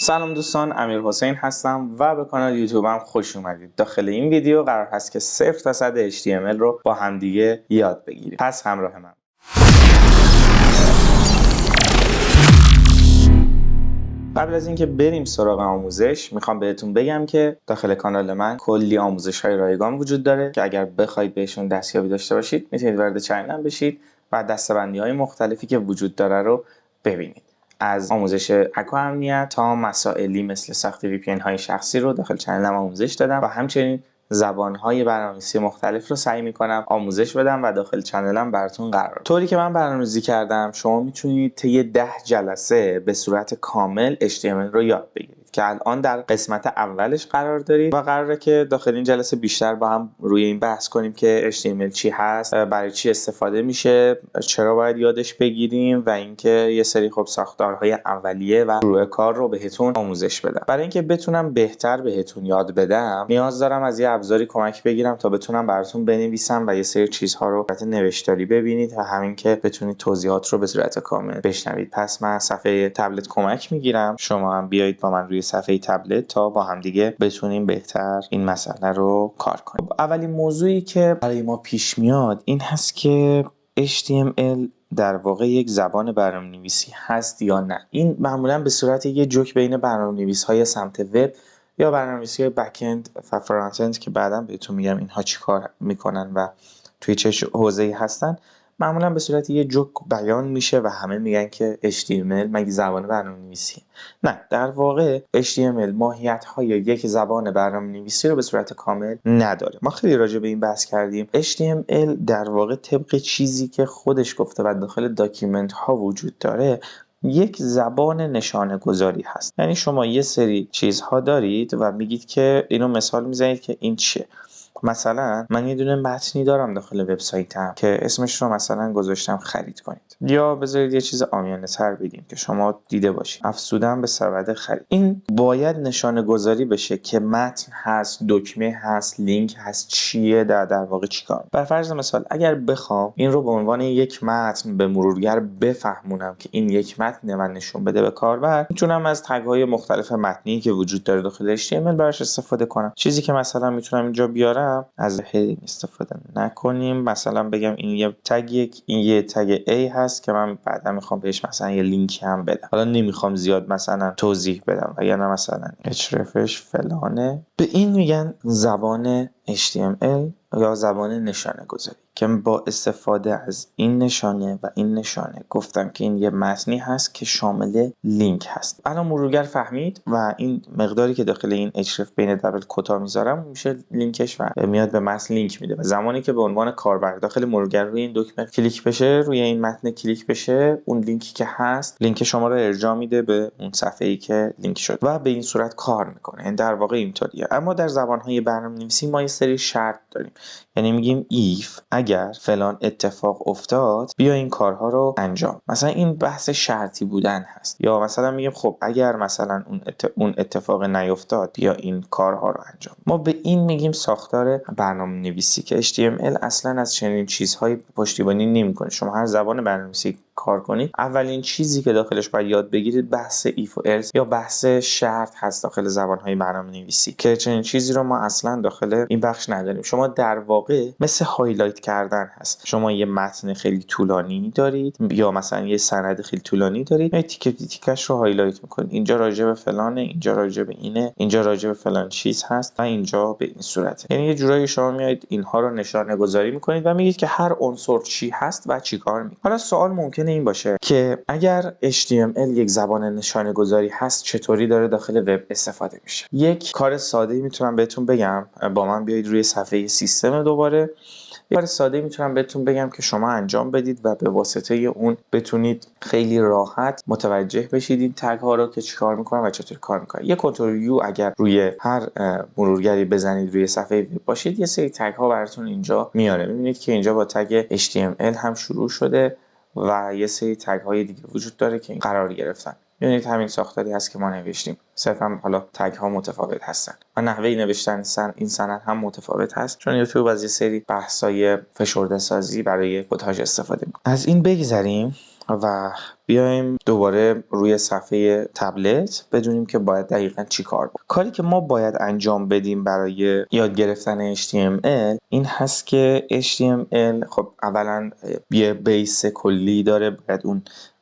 سلام دوستان، امیر حسین هستم و به کانال یوتیوبم خوش اومدید. داخل این ویدیو قرار هست که 0 تا 100 HTML رو با همدیگه یاد بگیریم. پس همراه من. قبل از اینکه بریم سراغ آموزش میخوام بهتون بگم که داخل کانال من کلی آموزش‌های رایگان وجود داره که اگر بخواید بهشون دستیابی داشته باشید میتونید وارد چنلم بشید و دسته‌بندی‌های مختلفی که وجود داره رو ببینید. از آموزش هک و امنیت تا مسائلی مثل ساخت VPN های شخصی رو داخل چنلم آموزش دادم و همچنین زبان‌های برنامه‌نویسی مختلف رو سعی می‌کنم آموزش بدم و داخل چنلم براتون قرار بدم. طوری که من برنامه‌نویسی کردم شما میتونید طی 10 جلسه به صورت کامل HTML رو یاد بگیرید که الان در قسمت اولش قرار دارید و قراره که داخل این جلسه بیشتر با هم روی این بحث کنیم که HTML چی هست، برای چی استفاده میشه، چرا باید یادش بگیریم و اینکه یه سری خب ساختارهای اولیه و شروع کار رو بهتون آموزش بدم. برای اینکه بتونم بهتر بهتون یاد بدم نیاز دارم از یه ابزاری کمک بگیرم تا بتونم براتون بنویسم و یه سری چیزها رو به صورت نوشتاری ببینید و همین که بتونید توضیحات رو به صورت کامل بشنوید. پس من صفحه تبلت کمک میگیرم، شما هم بیایید با من روی صفحه تبلت تا با هم دیگه بتونیم بهتر این مسئله رو کار کنیم. اولین موضوعی که برای ما پیش میاد این هست که HTML در واقع یک زبان برنامه‌نویسی هست یا نه. این معمولا به صورت یه جوک بین برنامه‌نویس‌های سمت وب یا برنامه‌نویس‌های بک‌اند و فرانت اند که بعداً بهتون میگم اینها چیکار میکنن و توی چه حوزه‌ای هستن، معمولا به صورت یه جوک بیان میشه و همه میگن که HTML مگه زبان برنامه‌نویسیه؟ نه، در واقع HTML ماهیت‌های یک زبان برنامه‌نویسی رو به صورت کامل نداره. ما خیلی راجع به این بحث کردیم. HTML در واقع طبق چیزی که خودش گفته و داخل داکیومنت ها وجود داره یک زبان نشانه گذاری هست. یعنی شما یه سری چیزها دارید و میگید که اینو مثال میزنید که این چیه. مثلا من یه دونه متنی دارم داخل وبسایتم که اسمش رو مثلا گذاشتم خرید کنید، یا بذارید یه چیز عامیانه تر بگیم که شما دیده باشید افزودن به سبد خرید. این باید نشانه گذاری بشه که متن هست، دکمه هست، لینک هست، چیه در واقع چیکار. بر فرض مثال اگر بخوام این رو به عنوان یک متن به مرورگر بفهمونم که این یک متن و نشون بده به کاربر، میتونم از تگ های مختلف متنی که وجود داره داخل HTML براش استفاده کنم. چیزی که مثلا میتونم اینجا بیارم، از هدینگ استفاده نکنیم، مثلا بگم این یه تگ این یه تگ A هست که من بعدا میخوام بهش مثلا یه لینکی هم بدم. حالا نمیخوام زیاد مثلا توضیح بدم و یا نه مثلا hrefش فلانه. به این میگن زبان HTML یا زبان نشانه گذاری که با استفاده از این نشانه و این نشانه گفتم که این یه متنی هست که شامل لینک هست. الان مرورگر فهمید و این مقداری که داخل این href بین دبل کتا میذارم میشه لینکش و میاد به متن لینک میده و زمانی که به عنوان کاربر داخل مرورگر روی این دکمه کلیک بشه، روی این متن کلیک بشه، اون لینکی که هست لینک شما رو ارجاع میده به اون صفحه‌ای که لینک شد و به این صورت کار میکنه. این در واقع اینطوریه. اما در زبان‌های برنامه‌نویسی ما یه سری شرط داریم. یعنی میگیم if اگر فلان اتفاق افتاد بیا این کارها رو انجام. مثلا این بحث شرطی بودن هست. یا مثلا میگیم خب اگر مثلا اون اتفاق نیفتاد بیا این کارها رو انجام. ما به این میگیم ساختار برنامه‌نویسی که HTML اصلا از چنین چیزهایی پشتیبانی نمیکنه. شما هر زبان برنامه‌نویسی کار کنید اولین چیزی که داخلش باید یاد بگیرید بحث if و else یا بحث شرط هست داخل زبان‌های برنامه‌نویسی که چنین چیزی رو ما اصلا داخل این بخش نداریم. شما در واقع مثل هایلایت کردن هست. شما یه متن خیلی طولانی دارید یا مثلا یه سند خیلی طولانی دارید، یه تیکه تیکش رو هایلایت می‌کنید. اینجا راجع به فلانه، اینجا راجع به اینه، اینجا راجع به فلان چیز هست و اینجا به این صورته. یعنی یه جورایی شما میایید اینها رو نشانه گذاری می‌کنید و میگید که هر عنصر چی هست و چیکار می‌کنه. حالا سوال ممکنه این باشه که اگر HTML یک زبان نشانه گذاری هست چطوری داره داخل وب استفاده میشه؟ یک کار ساده‌ای میتونم بهتون بگم. با من بیایید روی صفحه سیستم دوباره. یک کار ساده میتونم بهتون بگم که شما انجام بدید و به واسطه اون بتونید خیلی راحت متوجه بشید این تگ ها رو که چیکار میکنن و چطور کار میکنن. یک کنترل یو اگر روی هر مرورگری بزنید روی صفحه وب باشید یه سری تگ ها براتون اینجا میاره. میبینید که اینجا با تگ HTML هم شروع شده و یه سری تگ های دیگه وجود داره که این قرار گرفتن. می‌بینید همین ساختاری هست که ما نوشتیم. صرفا حالا تگ ها متفاوت هستن و نحوه نوشتن این سند هم متفاوت هست، چون یوتیوب از یه سری بحث‌های فشرده سازی برای کدهاش استفاده می‌کنه. از این بگذریم و بیایم دوباره روی صفحه تبلت بدونیم که باید دقیقاً چی کار بکنیم. کاری که ما باید انجام بدیم برای یاد گرفتن HTML این هست که HTML خب اولا یه بیس کلی داره، باید اون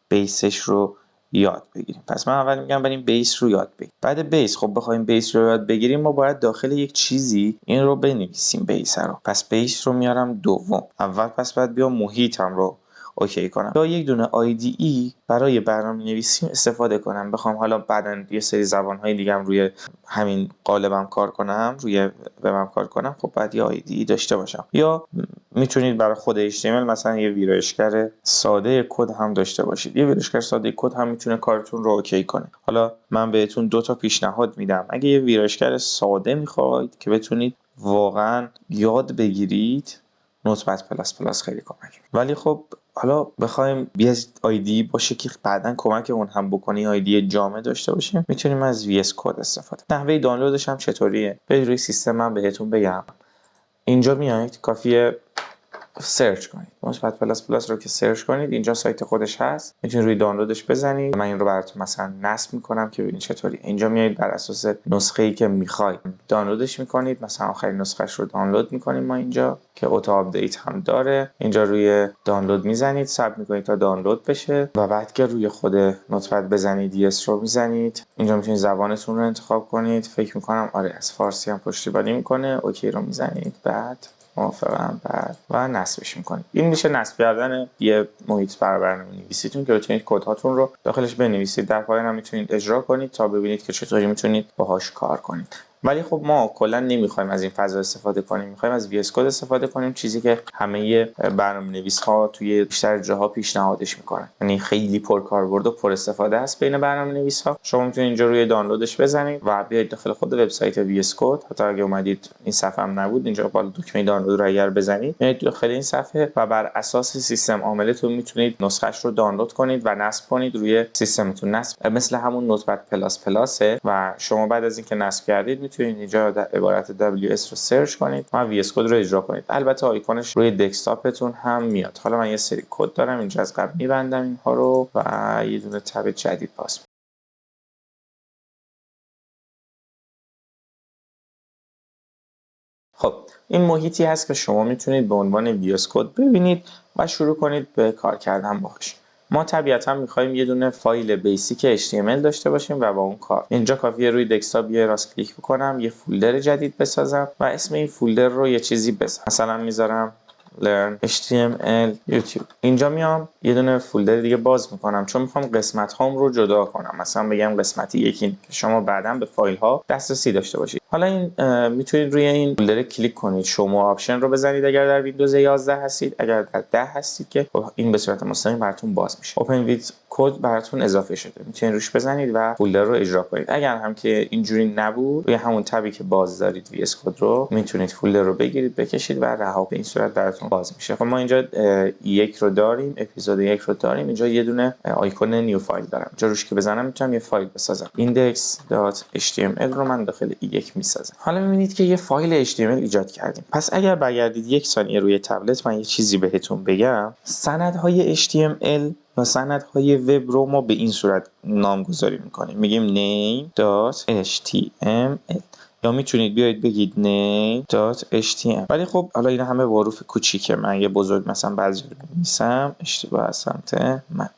بیسش رو یاد بگیریم. پس من اول میگم بریم بیس رو یاد بگیریم. بعد بیس خب بخوایم بیس رو یاد بگیریم ما باید داخل یک چیزی این رو بنویسیم بیس رو. پس بیس رو میارم دوم. اول پس باید بیام محیطم رو اوکی کنم یا یک دونه IDE برای برنامه‌نویسی استفاده کنم. بخوام حالا بعداً یه سری زبان‌های دیگه هم روی همین قالبم کار کنم، روی وبم کار کنم، خب بعد یه IDE داشته باشم. یا میتونید برای خود HTML مثلا یه ویرایشگر ساده کد هم داشته باشید. یه ویرایشگر ساده کد هم میتونه کارتون رو اوکی کنه. حالا من بهتون 2 تا پیشنهاد میدم. اگه یه ویرایشگر ساده میخواید که بتونید واقعاً یاد بگیرید، نوتپد پلاس پلاس خیلی کمک. ولی خب حالا بخوایم یه آیدی باشه که بعداً کمکمون هم بکنه، آیدی جامع داشته باشیم، میتونیم از VS کد استفاده. نحوه دانلودش هم چطوریه؟ برید روی سیستم من بهتون بگم. اینجا میایید کافیه سرچ کنید. نوتپد پلاس پلاس رو که سرچ کنید اینجا سایت خودش هست. میتونید روی دانلودش بزنید. من این رو براتون مثلا نصب میکنم که ببینید چطوری. اینجا میایید بر اساس نسخه‌ای که میخواید دانلودش میکنید. مثلا آخرین نسخه‌اش رو دانلود میکنیم ما اینجا که اوتو آپدیت هم داره. اینجا روی دانلود میزنید، صبر میکنید تا دانلود بشه و بعد که روی خود نوتپد بزنید یس رو میزنید. اینجا میتونید زبانتون رو انتخاب کنید. فکر میکنم آره از فارسی هم پشتیبانی میکنه. اوکی رو میزنید. بعد موافقم بعد و نصبش میکنید. این میشه نصب کردن یه محیط برنامه‌نویسیتون که بتونید کدهاتون رو داخلش بنویسید. در پایان هم میتونید اجرا کنید تا ببینید که چطوری میتونید باهاش کار کنید. ولی خب ما کلا نمیخوایم از این فضا استفاده کنیم، میخوایم از VS کد استفاده کنیم، چیزی که همه برنامه‌نویس‌ها توی بیشتر جاها پیشنهادش میکنن. یعنی خیلی پرکاربرد و پر استفاده است بین برنامه‌نویس‌ها. شما میتونید اینجا روی دانلودش بزنید و بیاید داخل خود وبسایت VS کد. حتی اگه اومدید این صفحه هم نبود، اینجا بالا دکمه دانلود رو اگر بزنید میاد داخل این صفحه و بر اساس سیستم عاملتون میتونید نسخه‌اش رو دانلود کنید و نصب کنید روی سیستمتون. نصب مثل همون نوتپد پلاس پلاسه و شما بعد از اینکه نصب کردید میتونید اینجا در عبارت WS رو سرچ کنید و VS کد رو اجرا کنید. البته آیکونش روی دسکتاپتون هم میاد. حالا من یه سری کد دارم اینجا از قبل میبندم اینها رو و یه دونه تب جدید باز. خب این محیطی هست که شما میتونید به عنوان VS کد ببینید و شروع کنید به کار کردن باهاش. ما طبیعتا میخوایم یه دونه فایل بیسیک HTML داشته باشیم و با اون کار. اینجا کافیه روی دسکتاپ یه راست کلیک بکنم، یه فولدر جدید بسازم و اسم این فولدر رو یه چیزی بزنم. مثلا میذارم learn HTML YouTube. اینجا میام یه دونه فولدر دیگه باز میکنم چون میخوام قسمت هام رو جدا کنم. مثلا بگم قسمت یکی که شما بعداً به فایل ها دسترسی داشته باشید. حالا این میتونید روی این فولدر کلیک کنید، شما آپشن رو بزنید اگر در ویندوز 11 هستید، اگر در 10 هستید که این به صورت مستقیم براتون باز میشه. اوپن ویت کد براتون اضافه شده، میتونید روش بزنید و فولدر رو اجرا کنید. اگر هم که اینجوری نبود، روی همون تبی که باز دارید VS کد رو میتونید فولدر رو بگیرید بکشید و رها. به این صورت براتون باز میشه. خب ما اینجا یک رو داریم، اپیزود 1 رو داریم. اینجا یه دونه آیکون نیو فایل دارم. اینجا روش که بزنم میتونم یه فایل بسازم. index.html رو من داخل یک میسازم. حالا میبینید که یه فایل HTML ایجاد کردیم. پس اگر برگردید 1 ثانیه روی تبلت من یه چیزی بهتون بگم، سندهای HTML و سندهای وب رو ما به این صورت نامگذاری میکنیم. میگیم name.html یا میتونید بیاید بگید name.html. ولی خب حالا این همه با حروف کوچیکه، من یه بزرگ مثلا بعضی رو می‌نویسم، اشتباه از سمت من.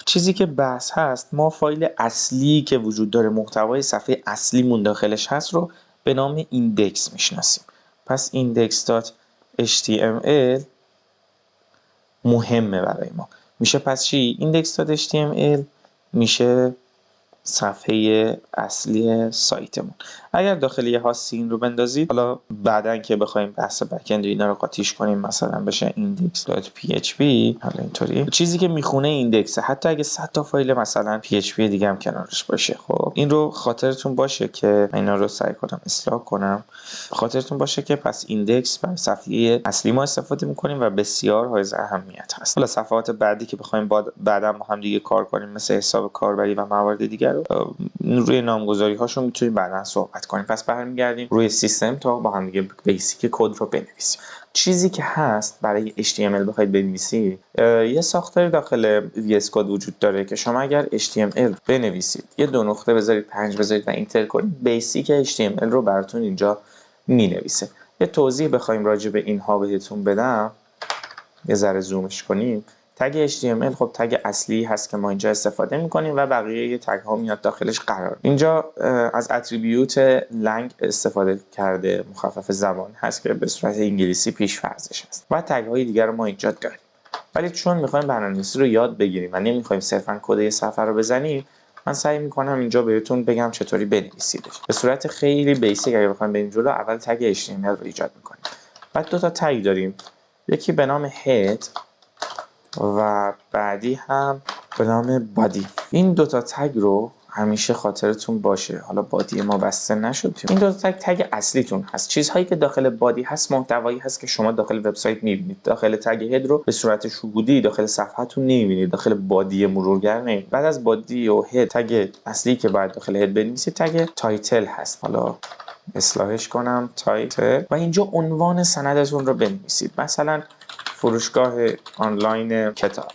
چیزی که بحث هست، ما فایل اصلی که وجود داره، محتوای صفحه اصلیمون داخلش هست رو به نام ایندکس میشناسیم. پس index.html مهمه برای ما. میشه پس چی؟ index.html میشه صفحه اصلی سایتمون. اگر داخل یه هاستینگ رو بندازید، حالا بعدن که بخوایم بحث بک‌اند اینا رو قاطیش کنیم، مثلا بشه index.php، حالا اینطوری چیزی که میخونه ایندکسه، حتی اگه 100 تا فایل مثلا PHP دیگه هم کنارش باشه. خب این رو خاطرتون باشه که اینا رو سعی کنم اصلاح کنم. خاطرتون باشه که پس ایندکس بر صفحه اصلی ما استفاده میکنیم و بسیار حائز اهمیت هست. حالا صفحات بعدی که بخوایم بعداً با هم دیگه کار کنیم، مثل حساب کاربری و موارد دیگر، رو روی نامگذاری هاشون میتونیم بعدا صحبت کنیم. پس برمیگردیم روی سیستم تا با هم دیگه بیسیک کد رو بنویسیم. چیزی که هست برای HTML بخواید بنویسید، یه ساختاری داخل VS Code وجود داره که شما اگر HTML بنویسید، یه 2 نقطه بذارید 5 بذارید و اینتر کنید، بیسیک HTML رو براتون اینجا مینویسه. یه توضیح بخوایم راجع به اینها بهتون بدم، یه ذره زومش کنیم. تگ HTML خب تگ اصلی هست که ما اینجا استفاده میکنیم و بقیه تگ ها میاد داخلش قرار. اینجا از اتریبیوت لنگ استفاده کرده، مخفف زبان هست که به صورت انگلیسی پیش فرضش هست و تگ های دیگر رو ما اینجا داریم. ولی چون میخوایم برنامه‌نویسی رو یاد بگیریم و نمیخوایم صرفا کد یه صفحه رو بزنیم، من سعی میکنم اینجا بهتون بگم چطوری بنویسیدش. به صورت خیلی بیسیک اگه بخوایم بریم جلو، اول تگ HTML رو ایجاد میکنیم. بعد 2 تا تگ داریم، یکی به نام head و بعدی هم به نام body. این 2 تا تگ رو همیشه خاطرتون باشه. حالا بادی ما بسته نشد، این 2 تا تگ اصلیتون هست. چیزهایی که داخل بادی هست محتوایی هست که شما داخل وبسایت میبینید. داخل تگ هد رو به صورت شهودی داخل صفحه‌تون نمیبینید، داخل بادی مرورگر نمیبینید. بعد از بادی و هد، تگ اصلی که باید داخل هد بنویسید تگ تایتل هست. حالا اصلاحش کنم تایتل و اینجا عنوان سندتون رو بنویسید. مثلا فروشگاه آنلاین کتاب،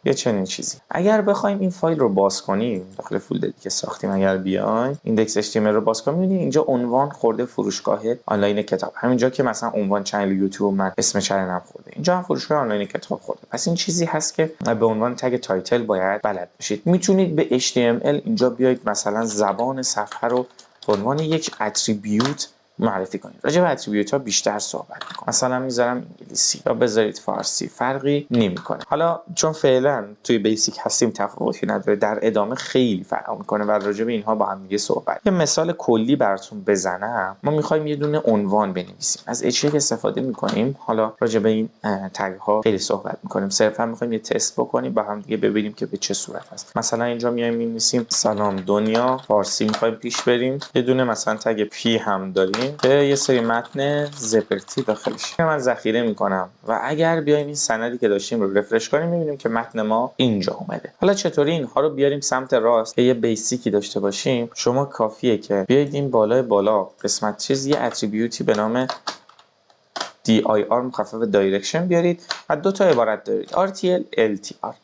یه چنین چیزی. اگر بخوایم این فایل رو باز کنیم داخل فولدری که ساختیم، اگر بیایم ایندکس HTML رو باز کنیم، می‌بینید اینجا عنوان خورده فروشگاه آنلاین کتاب. همینجا که مثلا عنوان چنل یوتیوب من اسم چنلم خورده، اینجا هم فروشگاه آنلاین کتاب خورده. پس این چیزی هست که به عنوان تگ تایتل باید بلد باشید. میتونید به HTML اینجا بیاید مثلا زبان صفحه رو به عنوان یک اتریبیوت معرفی کنید. راجع به اتریبیوت ها بیشتر صحبت می‌کنم. مثلا میذارم انگلیسی یا بذارید فارسی، فرقی نمی‌کنه. حالا چون فعلا توی بیسیک هستیم تفاوتی نداره، در ادامه خیلی فرق می‌کنه و راجع به اینها با هم دیگه صحبت. یه مثال کلی براتون بزنم. ما می‌خوایم یه دونه عنوان بنویسیم. از H1 استفاده می‌کنیم. حالا راجع به این تگ ها خیلی صحبت می‌کنیم. صرفا می‌خوایم یه تست بکنیم با هم دیگه ببینیم که به چه صورت هست. مثلا اینجا میایم می‌نویسیم سلام دنیا، فارسی می‌خوایم پیش بریم. یه دونه مثلا تگ پی هم داریم که یه سری متن زپرتی داخلش که من ذخیره میکنم و اگر بیایم این سندی که داشتیم رو رفرش کنیم، میبینیم که متن ما اینجا اومده. حالا چطوری اینها رو بیاریم سمت راست که یه بیسیکی داشته باشیم؟ شما کافیه که بیاید این بالا قسمت چیز یه اتریبیوتی به نام dir مخفف دایرکشن بیارید و 2 تا عبارت دارید، RTL LTR.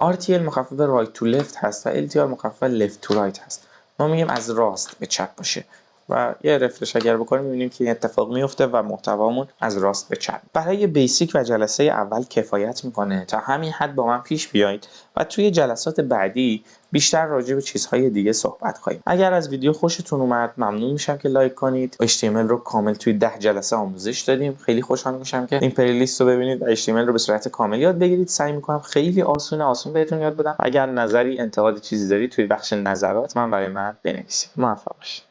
RTL مخفف right to left هست و LTR مخفف left to right هست. ما میگیم از راست به چپ باشه و یه رفرش اگر بکنیم می‌بینیم که این اتفاق میفته و محتوامون از راست به چپ. برای بیسیک و جلسه اول کفایت میکنه. تا همین حد با من پیش بیایید و توی جلسات بعدی بیشتر راجع به چیزهای دیگه صحبت خواهیم. اگر از ویدیو خوشتون اومد ممنون میشم که لایک کنید. HTML رو کامل توی 10 جلسه آموزش دادیم. خیلی خوشحال میشم که این پلیلیست رو ببینید و HTML رو به صورت کامل یاد بگیرید. سعی میکنم خیلی آسون بهتون یاد بدم. اگر نظری، انتقادی، چیزی دارید توی بخش نظرات برای من بنویسید. موفق باشید.